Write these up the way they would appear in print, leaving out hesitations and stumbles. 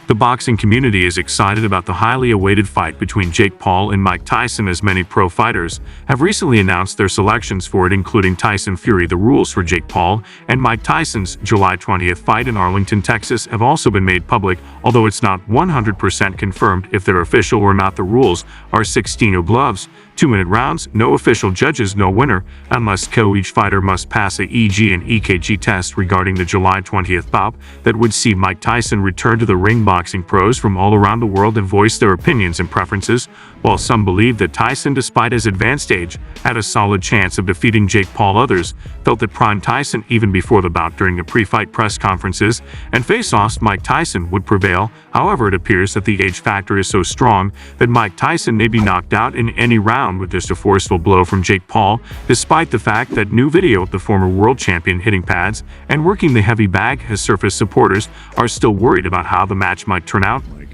The boxing community is excited about the highly awaited fight between Jake Paul and Mike Tyson, as many pro fighters have recently announced their selections for it, including Tyson Fury. The rules for Jake Paul and Mike Tyson's July 20th fight in Arlington, Texas have also been made public, although it's not 100% confirmed if they're official or not. The rules are 16 gloves, 2-minute rounds, no official judges, no winner unless KO. Each fighter must pass a EG and EKG test regarding the July 20th bout that would see Mike Tyson return to the ring. Boxing pros from all around the world have voiced their opinions and preferences. While some believe that Tyson, despite his advanced age, had a solid chance of defeating Jake Paul, others felt that prime Tyson, even before the bout during the pre-fight press conferences and face-offs, Mike Tyson would prevail. However, it appears that the age factor is so strong that Mike Tyson may be knocked out in any round with just a forceful blow from Jake Paul, despite the fact that new video of the former world champion hitting pads and working the heavy bag has surfaced. Supporters are still worried about how the match might turn out. Mike.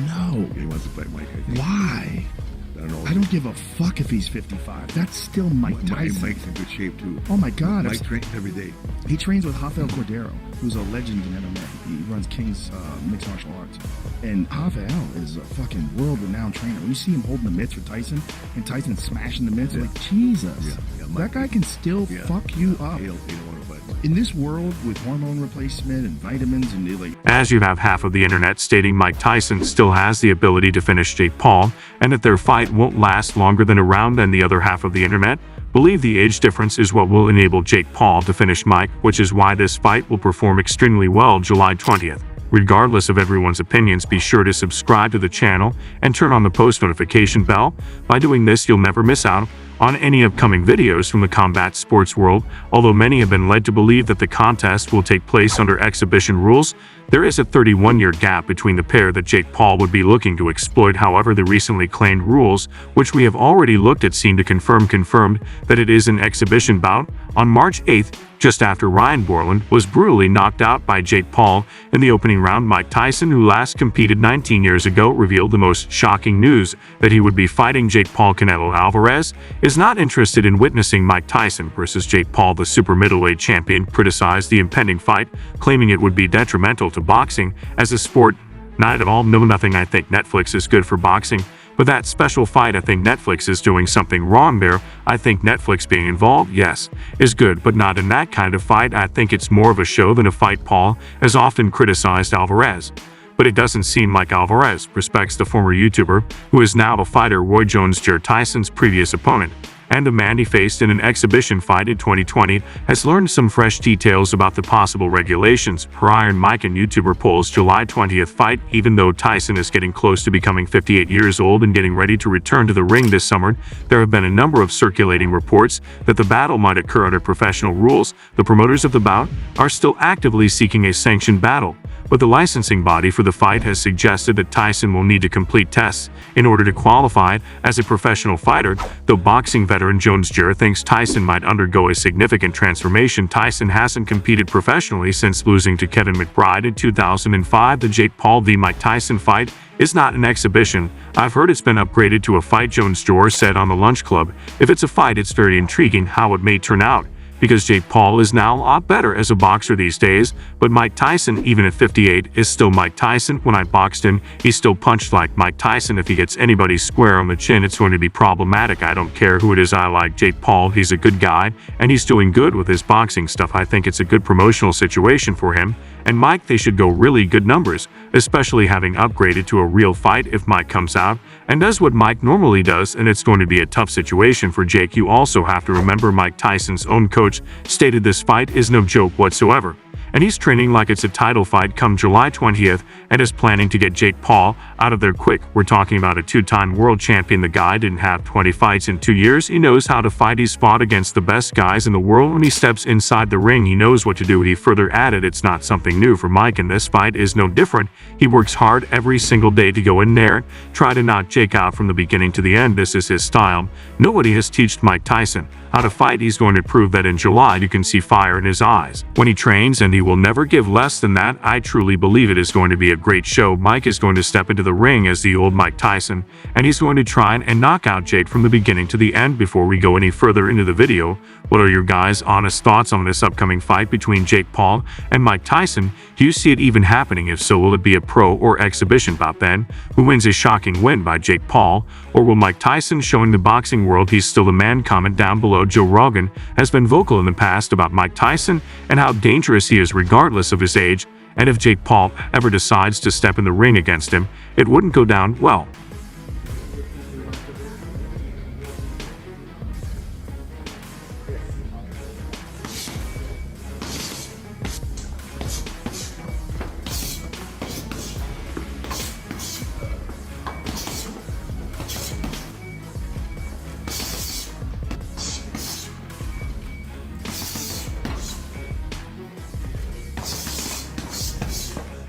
No. He wants to fight Mike, I think. Why? I don't know. I don't give a fuck if he's 55. That's still Mike Tyson. Mike's in good shape, too. Oh my God. Mike trains every day. He trains with Rafael Cordero, who's a legend in MMA. He runs King's Mixed Martial Arts. And Rafael is a fucking world-renowned trainer. When you see him holding the mitts for Tyson, and Tyson smashing the mitts, like, Jesus. That guy can still fuck you up. He'll want to fight Mike. In this world with hormone replacement and vitamins and As you have half of the internet stating Mike Tyson still has the ability to finish Jake Paul and that their fight won't last longer than a round, and the other half of the internet believe the age difference is what will enable Jake Paul to finish Mike, which is why this fight will perform extremely well July 20th. Regardless of everyone's opinions, be sure to subscribe to the channel and turn on the post notification bell. By doing this, you'll never miss out on any upcoming videos from the combat sports world. Although many have been led to believe that the contest will take place under exhibition rules, there is a 31-year gap between the pair that Jake Paul would be looking to exploit. However, the recently claimed rules, which we have already looked at, seem to confirmed that it is an exhibition bout. On March 8th, just after Ryan Borland was brutally knocked out by Jake Paul in the opening round, Mike Tyson, who last competed 19 years ago, revealed the most shocking news that he would be fighting Jake Paul. Canelo Alvarez is not interested in witnessing Mike Tyson versus Jake Paul. The super middleweight champion criticized the impending fight, claiming it would be detrimental to boxing as a sport. Not at all. No, nothing. I think Netflix is good for boxing. But that special fight, I think Netflix is doing something wrong there. I think Netflix being involved, yes, is good, but not in that kind of fight. I think it's more of a show than a fight. Paul has often criticized Alvarez, but it doesn't seem like Alvarez respects the former YouTuber, who is now the fighter Roy Jones Jr., Tyson's previous opponent, and the man he faced in an exhibition fight in 2020, has learned some fresh details about the possible regulations per Iron Mike and YouTuber Paul's July 20th fight. Even though Tyson is getting close to becoming 58 years old and getting ready to return to the ring this summer, there have been a number of circulating reports that the battle might occur under professional rules. The promoters of the bout are still actively seeking a sanctioned battle, but the licensing body for the fight has suggested that Tyson will need to complete tests in order to qualify as a professional fighter, though boxing veteran Jones Jr. thinks Tyson might undergo a significant transformation. Tyson hasn't competed professionally since losing to Kevin McBride in 2005. The Jake Paul v. Mike Tyson fight is not an exhibition. I've heard it's been upgraded to a fight, Jones Jr. said on the Lunch Club. If it's a fight, it's very intriguing how it may turn out, because Jake Paul is now a lot better as a boxer these days, but Mike Tyson, even at 58, is still Mike Tyson. When I boxed him, he still punched like Mike Tyson. If he gets anybody square on the chin, it's going to be problematic. I don't care who it is. I like Jake Paul. He's a good guy, and he's doing good with his boxing stuff. I think it's a good promotional situation for him. And Mike, they should go really good numbers, especially having upgraded to a real fight. If Mike comes out and does what Mike normally does, and it's going to be a tough situation for Jake. You also have to remember Mike Tyson's own coach stated this fight is no joke whatsoever, and he's training like it's a title fight come July 20th and is planning to get Jake Paul out of there quick. We're talking about a two-time world champion. The guy didn't have 20 fights in 2 years. He knows how to fight. He's fought against the best guys in the world. When he steps inside the ring, he knows what to do. He further added, it's not something new for Mike, and this fight is no different. He works hard every single day to go in there, try to knock Jake out from the beginning to the end. This is his style. Nobody has taught Mike Tyson how to fight. He's going to prove that in July. You can see fire in his eyes when he trains, and he will never give less than that. I truly believe it is going to be a great show. Mike is going to step into the ring as the old Mike Tyson, and he's going to try and knock out Jake from the beginning to the end. Before we go any further into the video, what are your guys' honest thoughts on this upcoming fight between Jake Paul and Mike Tyson? Do you see it even happening? If so, will it be a pro or exhibition bout then? Who wins a shocking win by Jake Paul? Or will Mike Tyson showing the boxing world he's still the man? Comment down below. Joe Rogan has been vocal in the past about Mike Tyson and how dangerous he is regardless of his age, and if Jake Paul ever decides to step in the ring against him, it wouldn't go down well.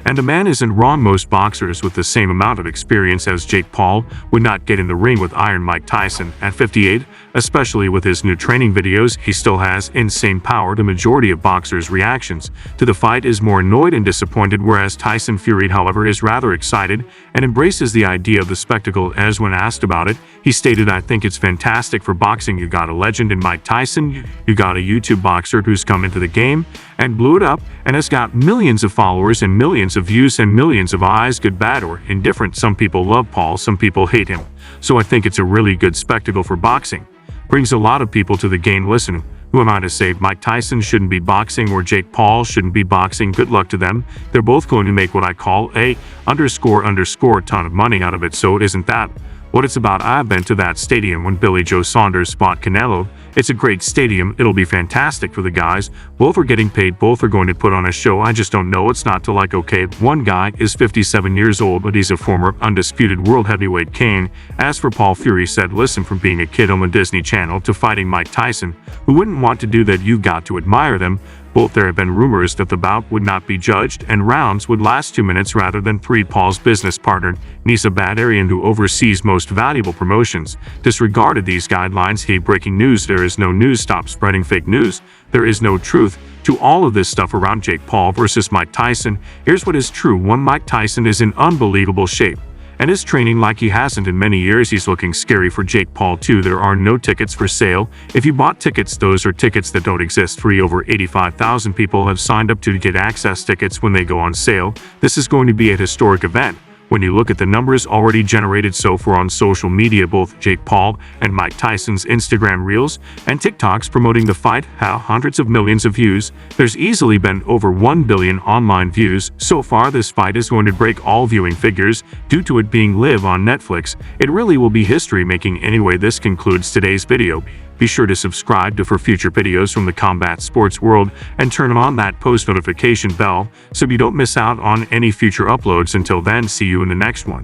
And a man isn't wrong. Most boxers with the same amount of experience as Jake Paul would not get in the ring with Iron Mike Tyson. At 58, especially with his new training videos, he still has insane power. The majority of boxers' reactions to the fight is more annoyed and disappointed, whereas Tyson Fury, however, is rather excited and embraces the idea of the spectacle. As when asked about it, he stated, "I think it's fantastic for boxing. You got a legend in Mike Tyson, you got a YouTube boxer who's come into the game and blew it up and has got millions of followers and millions of views and millions of eyes, good, bad, or indifferent. Some people love Paul, some people hate him. So I think it's a really good spectacle for boxing. Brings a lot of people to the game. Listen, who am I to say Mike Tyson shouldn't be boxing or Jake Paul shouldn't be boxing? Good luck to them. They're both going to make what I call a ton of money out of it. So it isn't that what it's about. I've been to that stadium when Billy Joe Saunders fought Canelo. It's a great stadium. It'll be fantastic for the guys. Both are getting paid. Both are going to put on a show. I just don't know what's not to like. Okay, one guy is 57 years old, but he's a former undisputed world heavyweight king." As for Paul, Fury said, "Listen, from being a kid on the Disney Channel to fighting Mike Tyson, who wouldn't want to do that? You've got to admire them both. There have been rumors that the bout would not be judged and rounds would last 2 minutes rather than 3. Paul's business partner, Nisa Badarian, who oversees most valuable promotions, disregarded these guidelines. Hey, breaking news, there is no news. Stop spreading fake news. There is no truth to all of this stuff around Jake Paul versus Mike Tyson. Here's what is true. 1. Mike Tyson is in unbelievable shape and is training like he hasn't in many years. He's looking scary for Jake Paul. 2. There are no tickets for sale. If you bought tickets, those are tickets that don't exist. 3. Over 85,000 people have signed up to get access tickets when they go on sale. This is going to be a historic event. When you look at the numbers already generated so far on social media, both Jake Paul and Mike Tyson's Instagram Reels and TikToks promoting the fight have hundreds of millions of views. There's easily been over 1 billion online views so far. This fight is going to break all viewing figures due to it being live on Netflix. It really will be history making. Anyway, this concludes today's video. Be sure to subscribe for future videos from the combat sports world and turn on that post notification bell so you don't miss out on any future uploads. Until then, see you in the next one.